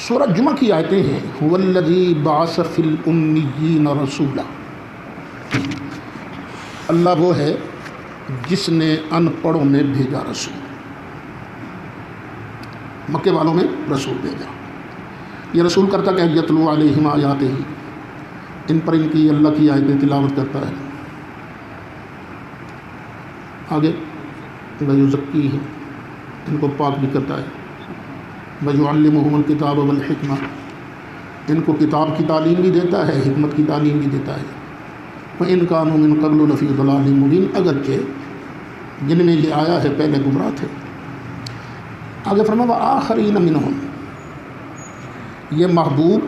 سورہ جمعہ کی آیتیں ہیں هو الذی بعث فی الامیین رسولا، اللہ وہ ہے جس نے ان پڑھوں میں بھیجا رسول، مکے والوں میں رسول بھیجا۔ یہ رسول کرتا کہ یتلو علیہم آیاتہ، ان پر ان کی اللہ کی آیتیں تلاوت کرتا ہے۔ آگے ویزکیہم، ان کو پاک بھی کرتا ہے۔ ویعلمہم الکتاب والحکمہ، ان کو کتاب کی تعلیم بھی دیتا ہے، حکمت کی تعلیم بھی دیتا ہے۔ وَإِن كَانُوا مِن قَبْلُ لَفِي ضَلَالٍ مُبِينٍ، اگرچہ جن میں یہ آیا ہے پہلے گمراہ تھے۔ آگے فرمایا وَآخَرِينَ مِنْهُمْ، یہ محبوب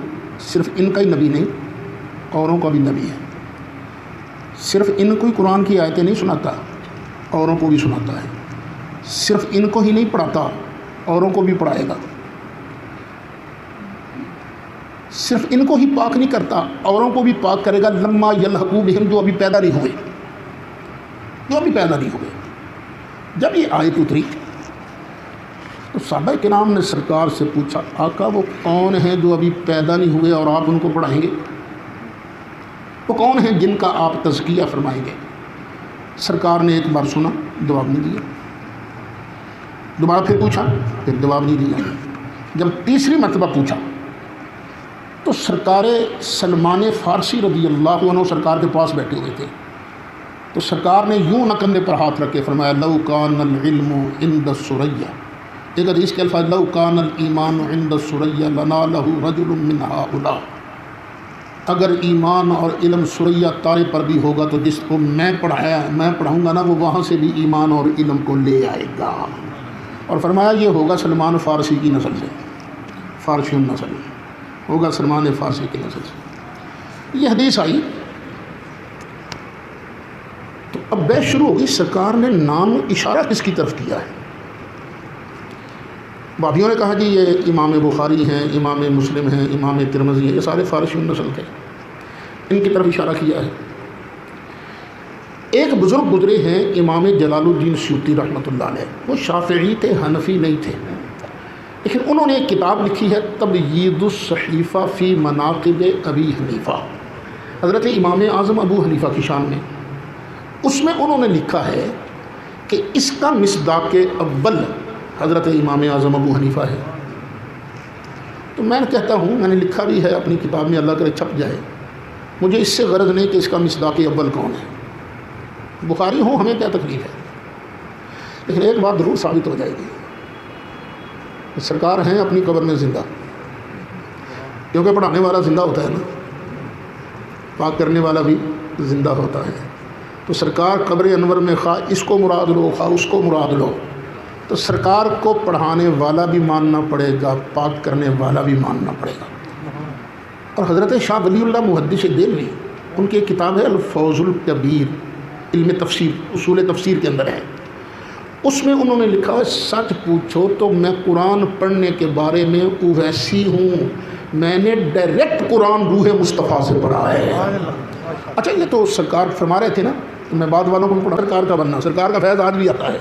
صرف ان کا ہی نبی نہیں، اوروں کا بھی نبی ہے۔ صرف ان کو ہی قرآن کی آیتیں نہیں سناتا، اوروں کو بھی سناتا ہے۔ صرف ان کو ہی نہیں پڑھاتا، اوروں کو بھی پڑھائے گا۔ صرف ان کو ہی پاک نہیں کرتا، اوروں کو بھی پاک کرے گا۔ لما یلحقوا بہم، جو ابھی پیدا نہیں ہوئے، جو ابھی پیدا نہیں ہوئے۔ جب یہ آیت اتری تو صحابہ کرام نے سرکار سے پوچھا آقا وہ کون ہیں جو ابھی پیدا نہیں ہوئے اور آپ ان کو پڑھائیں گے؟ وہ کون ہیں جن کا آپ تزکیہ فرمائیں گے؟ سرکار نے ایک بار سنا، جواب نہیں دیا۔ دوبارہ پھر پوچھا، پھر جواب نہیں دیا۔ جب تیسری مرتبہ پوچھا تو سرکار سلمان فارسی رضی اللہ عنہ سرکار کے پاس بیٹھے ہوئے تھے، تو سرکار نے یوں نہ کندھے پر ہاتھ رکھ کے فرمایا لو کان العلم عند الثریہ، ایک حدیث کے الفاظ لو کان الایمان عند الثریہ لنالہ رجل من ہؤلاء، اگر ایمان اور علم ثریہ تارے پر بھی ہوگا تو جس کو میں پڑھاؤں گا نا وہ وہاں سے بھی ایمان اور علم کو لے آئے گا۔ اور فرمایا یہ ہوگا سلمان فارسی کی نسل سے، فارسی النسل ہوگا سلمان فارسی کی نسل سے۔ یہ حدیث آئی تو اب بحث شروع ہوگی، سرکار نے نام اشارہ کس کی طرف کیا ہے؟ بابیوں نے کہا جی یہ امام بخاری ہیں، امام مسلم ہیں، امام ترمذی ہیں، یہ سارے فارسی النسل تھے، ان کی طرف اشارہ کیا ہے۔ ایک بزرگ گزرے ہیں امام جلال الدین سیوطی رحمۃ اللہ علیہ، وہ شافعی تھے، حنفی نہیں تھے، لیکن انہوں نے ایک کتاب لکھی ہے تبیید الصحیفہ فی مناقب ابی حنیفہ، حضرت امام اعظم ابو حنیفہ کی شان میں۔ اس میں انہوں نے لکھا ہے کہ اس کا مصداق اول حضرت امام اعظم ابو حنیفہ ہے۔ تو میں کہتا ہوں، میں نے لکھا بھی ہے اپنی کتاب میں، اللہ کرے چھپ جائے، مجھے اس سے غرض نہیں کہ اس کا مصداق اول کون ہے، بخاری ہوں ہمیں کیا تکلیف ہے، لیکن ایک بات ضرور ثابت ہو جائے گی، سرکار ہیں اپنی قبر میں زندہ، کیونکہ پڑھانے والا زندہ ہوتا ہے نا، پاک کرنے والا بھی زندہ ہوتا ہے۔ تو سرکار قبر انور میں خواہ اس کو مراد لو خواہ اس کو مراد لو، تو سرکار کو پڑھانے والا بھی ماننا پڑے گا، پاک کرنے والا بھی ماننا پڑے گا۔ اور حضرت شاہ ولی اللہ محدث دہلوی، ان کی ایک کتاب ہے الفوز الکبیر، علم تفسیر، اصول تفسیر کے اندر ہے، اس میں انہوں نے لکھا ہے سچ پوچھو تو میں قرآن پڑھنے کے بارے میں اویسی ہوں، میں نے ڈائریکٹ قرآن روح مصطفیٰ سے پڑھا ہے۔ اچھا یہ تو سرکار فرما رہے تھے نا، تو میں بعد والوں کو پڑھا سرکار کا بننا، سرکار کا فیض آج بھی آتا ہے۔